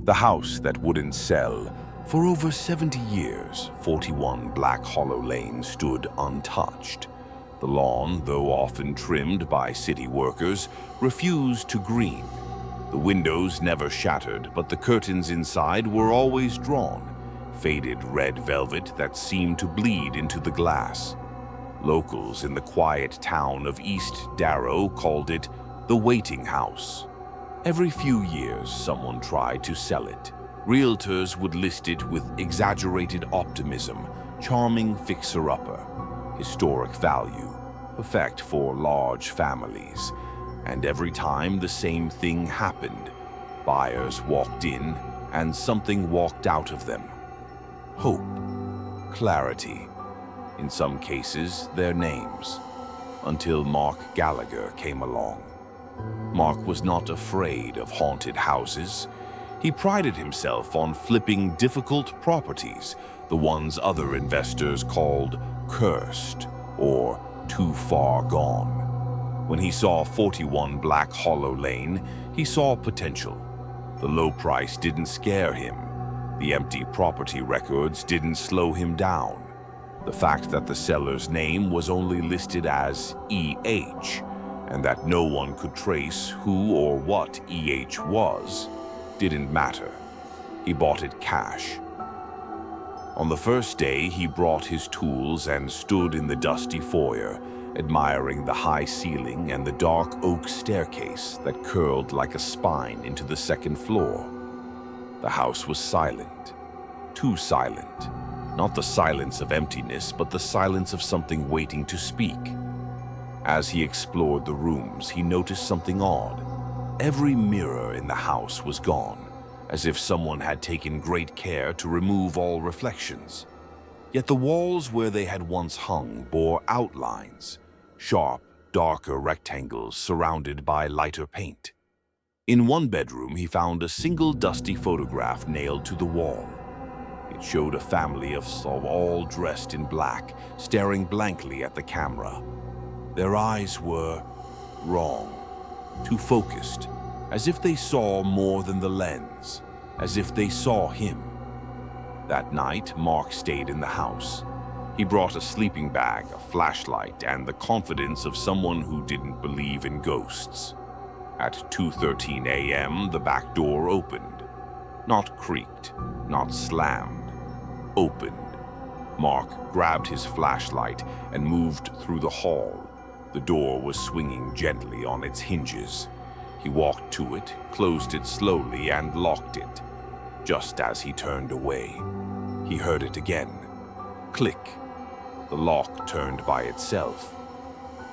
The house that wouldn't sell. For over 70 years, 41 Black Hollow Lane stood untouched. The lawn, though often trimmed by city workers, refused to green. The windows never shattered, but the curtains inside were always drawn, faded red velvet that seemed to bleed into the glass. Locals in the quiet town of East Darrow called it the waiting house. Every few years, someone tried to sell it. Realtors would list it with exaggerated optimism, charming fixer-upper, historic value, perfect for large families. And every time the same thing happened. Buyers walked in, and something walked out of them. Hope, clarity, in some cases, their names, until Mark Gallagher came along. Mark was not afraid of haunted houses. He prided himself on flipping difficult properties, the ones other investors called cursed or too far gone. When he saw 41 Black Hollow Lane, he saw potential. The low price didn't scare him. The empty property records didn't slow him down. The fact that the seller's name was only listed as EH, and that no one could trace who or what EH was, didn't matter. He bought it cash. On the first day, he brought his tools and stood in the dusty foyer, admiring the high ceiling and the dark oak staircase that curled like a spine into the second floor. The house was silent. Too silent. Not the silence of emptiness, but the silence of something waiting to speak. As he explored the rooms, he noticed something odd. Every mirror in the house was gone, as if someone had taken great care to remove all reflections. Yet the walls where they had once hung bore outlines, sharp, darker rectangles surrounded by lighter paint. In one bedroom, he found a single dusty photograph nailed to the wall. It showed a family of all dressed in black, staring blankly at the camera. Their eyes were wrong, too focused, as if they saw more than the lens, as if they saw him. That night, Mark stayed in the house. He brought a sleeping bag, a flashlight, and the confidence of someone who didn't believe in ghosts. At 2:13 a.m., the back door opened. Not creaked, not slammed. Opened. Mark grabbed his flashlight and moved through the hall. The door was swinging gently on its hinges. He walked to it, closed it slowly, and locked it. Just as he turned away, he heard it again. Click. The lock turned by itself.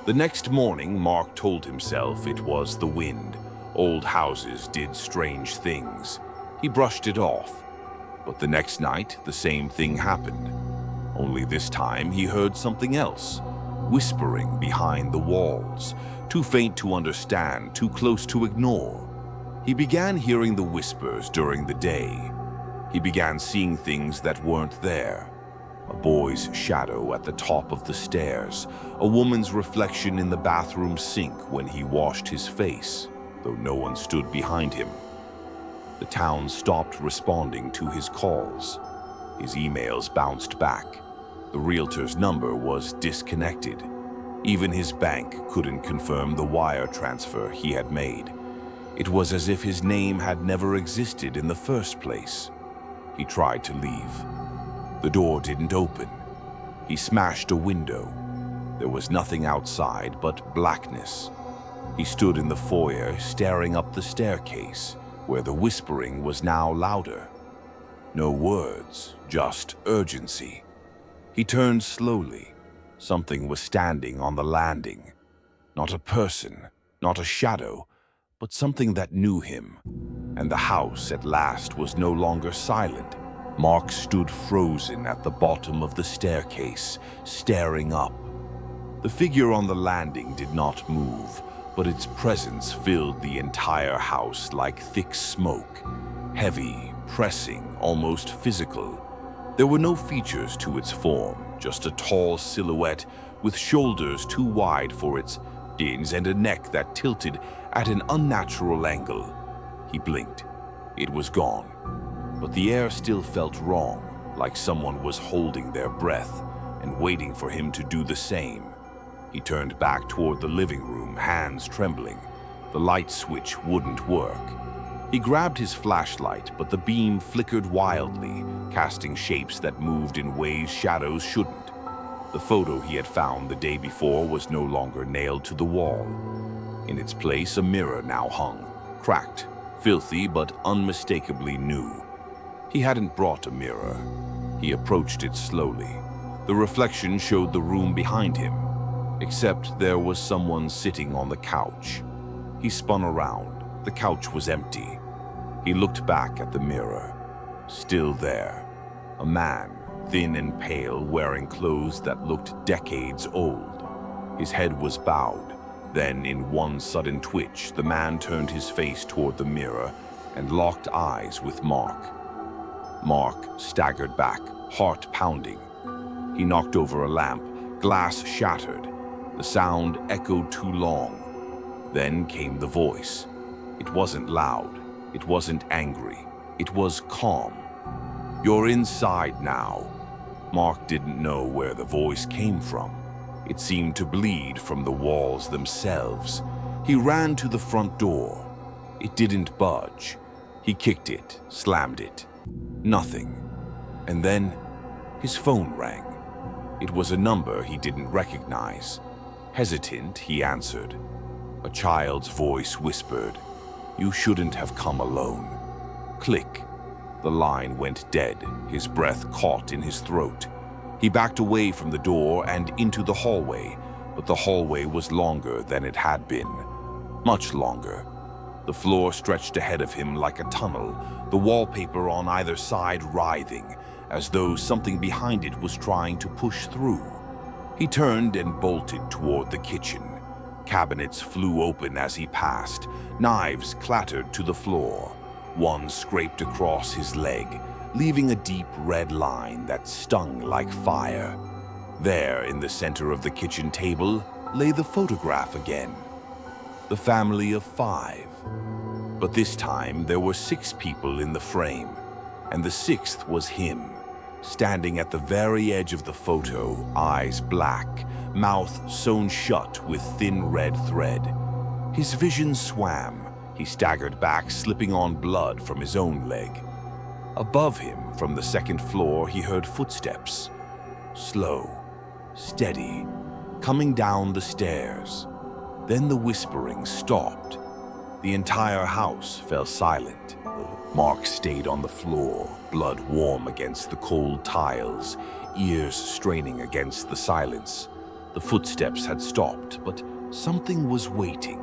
The next morning, Mark told himself it was the wind. Old houses did strange things. He brushed it off. But the next night, the same thing happened. Only this time, he heard something else. Whispering behind the walls, too faint to understand, too close to ignore. He began hearing the whispers during the day. He began seeing things that weren't there. A boy's shadow at the top of the stairs, a woman's reflection in the bathroom sink when he washed his face, though no one stood behind him. The town stopped responding to his calls. His emails bounced back. The realtor's number was disconnected. Even his bank couldn't confirm the wire transfer he had made. It was as if his name had never existed in the first place. He tried to leave. The door didn't open. He smashed a window. There was nothing outside but blackness. He stood in the foyer, staring up the staircase, where the whispering was now louder. No words, just urgency. He turned slowly. Something was standing on the landing. Not a person, not a shadow, but something that knew him. And the house at last was no longer silent. Mark stood frozen at the bottom of the staircase, staring up. The figure on the landing did not move, but its presence filled the entire house like thick smoke. Heavy, pressing, almost physical. There were no features to its form, just a tall silhouette with shoulders too wide for its chins and a neck that tilted at an unnatural angle. He blinked. It was gone, but the air still felt wrong, like someone was holding their breath and waiting for him to do the same. He turned back toward the living room, hands trembling. The light switch wouldn't work. He grabbed his flashlight, but the beam flickered wildly, casting shapes that moved in ways shadows shouldn't. The photo he had found the day before was no longer nailed to the wall. In its place, a mirror now hung, cracked, filthy, but unmistakably new. He hadn't brought a mirror. He approached it slowly. The reflection showed the room behind him, except there was someone sitting on the couch. He spun around. The couch was empty. He looked back at the mirror. Still there. A man, thin and pale, wearing clothes that looked decades old. His head was bowed. Then, in one sudden twitch, the man turned his face toward the mirror and locked eyes with Mark. Mark staggered back, heart pounding. He knocked over a lamp. Glass shattered. The sound echoed too long. Then came the voice. It wasn't loud. It wasn't angry. It was calm. "You're inside now." Mark didn't know where the voice came from. It seemed to bleed from the walls themselves. He ran to the front door. It didn't budge. He kicked it, slammed it. Nothing. And then his phone rang. It was a number he didn't recognize. Hesitant, he answered. A child's voice whispered, "You shouldn't have come alone." Click. The line went dead, his breath caught in his throat. He backed away from the door and into the hallway, but the hallway was longer than it had been. Much longer. The floor stretched ahead of him like a tunnel, the wallpaper on either side writhing, as though something behind it was trying to push through. He turned and bolted toward the kitchen. Cabinets flew open as he passed. Knives clattered to the floor. One scraped across his leg, leaving a deep red line that stung like fire. There, in the center of the kitchen table, lay the photograph again. The family of 5. But this time, there were 6 people in the frame, and the 6th was him, standing at the very edge of the photo, eyes black, mouth sewn shut with thin red thread. His vision swam. He staggered back, slipping on blood from his own leg. Above him, from the 2nd floor, he heard footsteps. Slow, steady, coming down the stairs. Then the whispering stopped. The entire house fell silent. Mark stayed on the floor, blood warm against the cold tiles, ears straining against the silence. The footsteps had stopped, but something was waiting.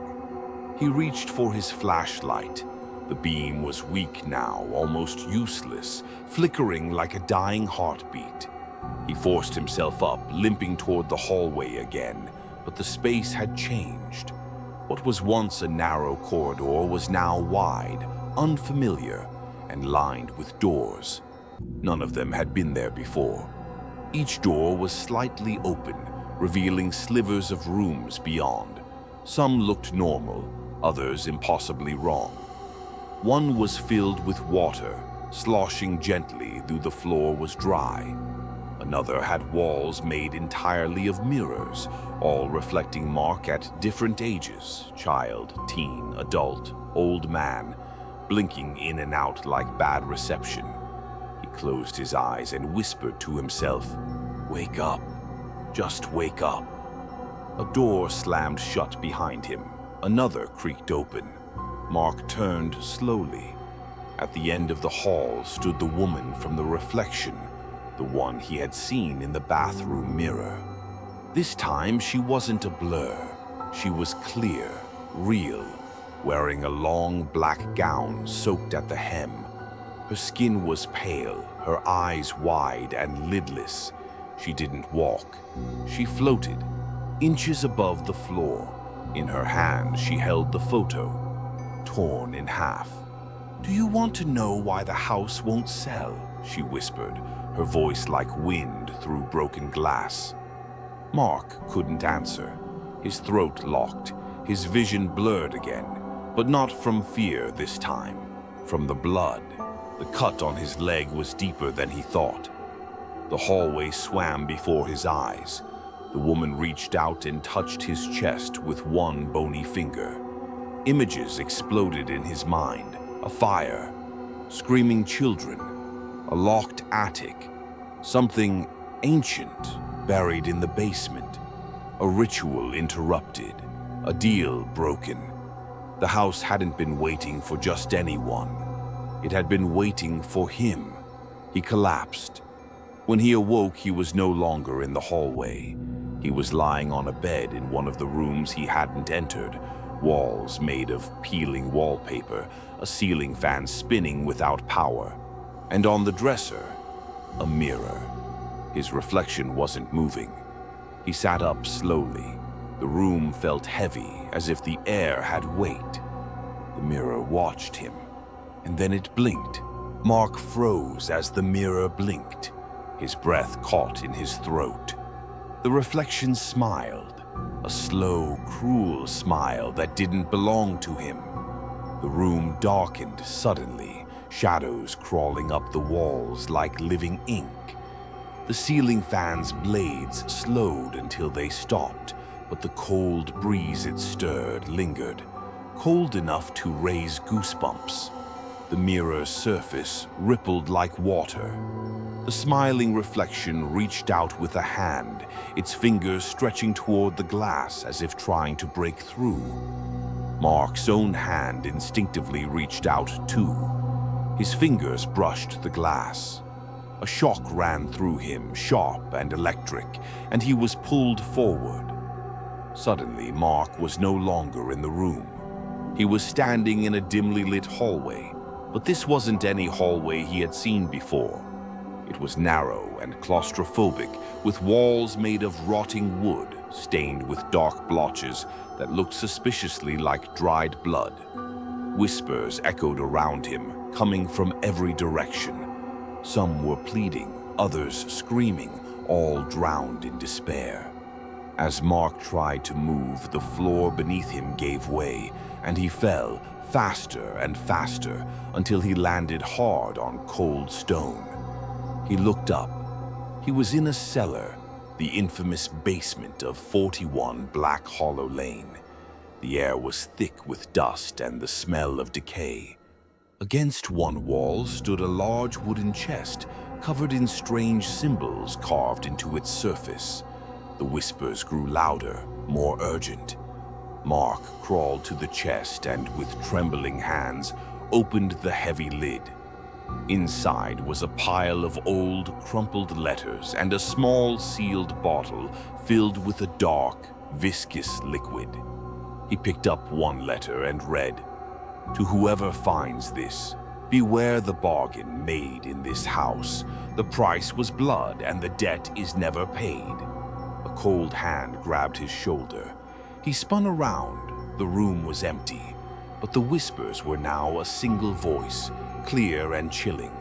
He reached for his flashlight. The beam was weak now, almost useless, flickering like a dying heartbeat. He forced himself up, limping toward the hallway again, but the space had changed. What was once a narrow corridor was now wide, unfamiliar, and lined with doors. None of them had been there before. Each door was slightly open, revealing slivers of rooms beyond. Some looked normal, others impossibly wrong. One was filled with water, sloshing gently though the floor was dry. Another had walls made entirely of mirrors, all reflecting Mark at different ages, child, teen, adult, old man, blinking in and out like bad reception. He closed his eyes and whispered to himself, "Wake up, just wake up." A door slammed shut behind him. Another creaked open. Mark turned slowly. At the end of the hall stood the woman from the reflection, the one he had seen in the bathroom mirror. This time she wasn't a blur. She was clear, real, wearing a long black gown soaked at the hem. Her skin was pale, her eyes wide and lidless. She didn't walk. She floated, inches above the floor. In her hand, she held the photo, torn in half. "Do you want to know why the house won't sell?" she whispered, her voice like wind through broken glass. Mark couldn't answer. His throat locked, his vision blurred again, but not from fear this time. from the blood. The cut on his leg was deeper than he thought. The hallway swam before his eyes. The woman reached out and touched his chest with one bony finger. Images exploded in his mind. A fire, screaming children, a locked attic, something ancient buried in the basement, a ritual interrupted, a deal broken. The house hadn't been waiting for just anyone. It had been waiting for him. He collapsed. When he awoke, he was no longer in the hallway. He was lying on a bed in one of the rooms he hadn't entered, walls made of peeling wallpaper, a ceiling fan spinning without power, and on the dresser, a mirror. His reflection wasn't moving. He sat up slowly. The room felt heavy, as if the air had weight. The mirror watched him, and then it blinked. Mark froze as the mirror blinked. His breath caught in his throat. The reflection smiled, a slow, cruel smile that didn't belong to him. The room darkened suddenly, shadows crawling up the walls like living ink. The ceiling fan's blades slowed until they stopped, but the cold breeze it stirred lingered, cold enough to raise goosebumps. The mirror's surface rippled like water. The smiling reflection reached out with a hand, its fingers stretching toward the glass as if trying to break through. Mark's own hand instinctively reached out too. His fingers brushed the glass. A shock ran through him, sharp and electric, and he was pulled forward. Suddenly, Mark was no longer in the room. He was standing in a dimly lit hallway, but this wasn't any hallway he had seen before. It was narrow and claustrophobic, with walls made of rotting wood, stained with dark blotches that looked suspiciously like dried blood. Whispers echoed around him, coming from every direction. Some were pleading, others screaming, all drowned in despair. As Mark tried to move, the floor beneath him gave way, and he fell faster and faster until he landed hard on cold stone. He looked up. He was in a cellar, the infamous basement of 41 Black Hollow Lane. The air was thick with dust and the smell of decay. Against one wall stood a large wooden chest covered in strange symbols carved into its surface. The whispers grew louder, more urgent. Mark crawled to the chest and, with trembling hands, opened the heavy lid. Inside was a pile of old, crumpled letters and a small sealed bottle filled with a dark, viscous liquid. He picked up one letter and read, "To whoever finds this, beware the bargain made in this house. The price was blood and the debt is never paid." A cold hand grabbed his shoulder. He spun around. The room was empty, but the whispers were now a single voice, clear and chilling.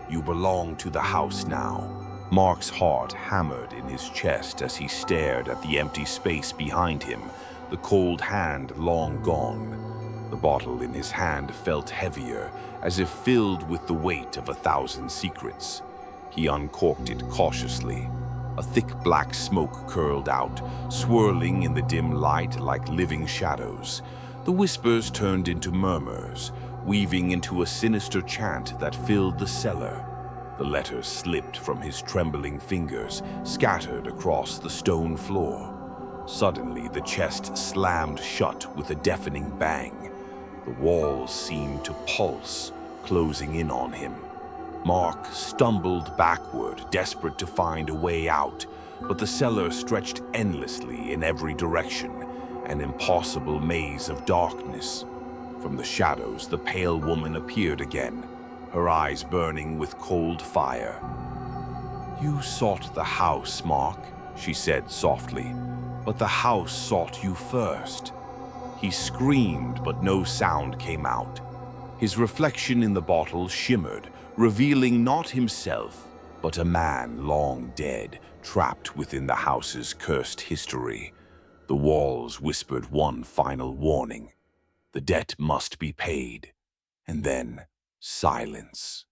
"You belong to the house now." Mark's heart hammered in his chest as he stared at the empty space behind him, the cold hand long gone. The bottle in his hand felt heavier, as if filled with the weight of 1,000 secrets. He uncorked it cautiously. A thick black smoke curled out, swirling in the dim light like living shadows. The whispers turned into murmurs, weaving into a sinister chant that filled the cellar. The letters slipped from his trembling fingers, scattered across the stone floor. Suddenly, the chest slammed shut with a deafening bang. The walls seemed to pulse, closing in on him. Mark stumbled backward, desperate to find a way out, but the cellar stretched endlessly in every direction, an impossible maze of darkness. From the shadows, the pale woman appeared again, her eyes burning with cold fire. "You sought the house, Mark," she said softly, "but the house sought you first." He screamed, but no sound came out. His reflection in the bottle shimmered, revealing not himself, but a man long dead, trapped within the house's cursed history. The walls whispered one final warning. The debt must be paid, and then silence.